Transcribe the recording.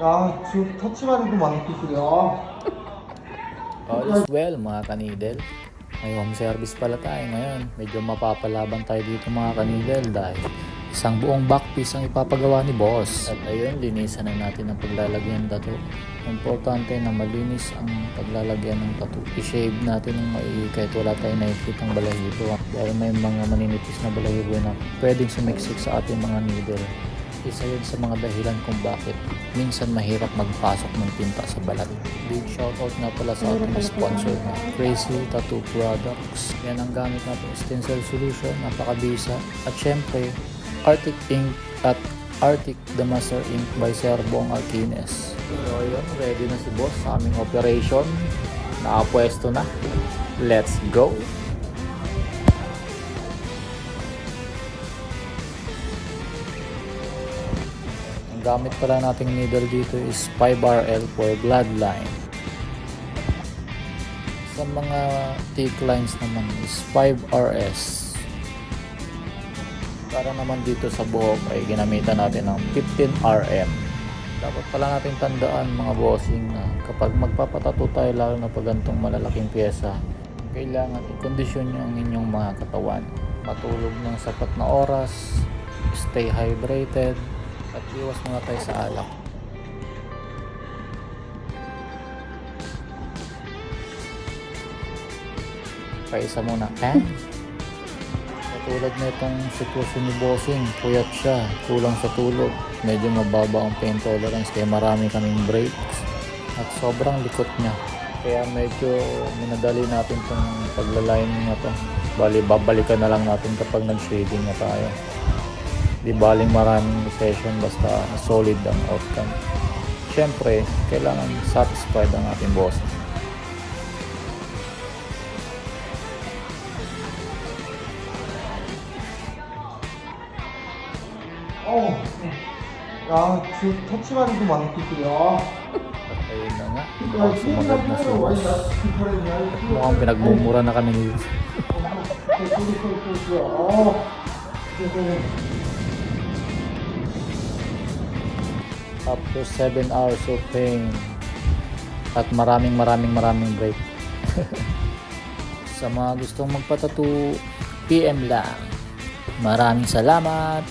야, 지금 터치만 해도 많이 기술이야. All is well mga kanidel. May home service pala tayo ngayon. Medyo mapapalaban tayo dito mga kanidel dahil isang buong backpiece ang ipapagawa ni boss. At ayun, linisan na natin ang paglalagyan ng tattoo. Importante na malinis ang paglalagyan ng tattoo. I-shave natin ng maigi kahit wala tayong nakikitang balahibo. Dahil may mga maninipis na balahibo na pwedeng sumiksik sa ating mga needle. Isa yun sa mga dahilan kung bakit minsan mahirap magpasok ng tinta sa balat. Big shoutout nga pala sa ating sponsor na Crazy Tattoo Products. Yan ang gamit natin, stencil solution, napakabisa. At syempre, Arctic Ink at Arctic The Master Ink by Sir Bong Alquines. So yun, ready na si boss sa aming operation. Nakapwesto na. Let's go! Gamit pala nating needle dito is 5RL for bloodline. Sa mga thick lines naman is 5RS. Para naman dito sa buhok ay ginamitan natin ng 15RM. Dapat pala natin tandaan mga bossing na kapag magpapatato tayo lalo na pag gantong malalaking pyesa, kailangan i-kondisyon nyo ang inyong mga katawan. Matulog ng sapat na oras, stay hydrated, at iwas muna tayo sa alak. Paisa muna. Katulad na itong sitwasyon ni bossing, puyat siya, kulang sa tulog, medyo mababa ang pain tolerance kaya marami kaming breaks at sobrang likot niya. Kaya medyo minadali natin itong pagla-lining na to. Bali, babalikan na lang natin kapag nag-shading na tayo. Di baling maraming session basta solid ang outcome. Siyempre, kailangan satisfied ang ating boss. 야, 지금 터치만 해도 많이 기술이야. At ayun na nga, sumunod na si boss. At mukhang pinagmumura na kami ni after 7 hours of pain at maraming break. Sa mga gustong magpatattoo, PM lang. Maraming salamat.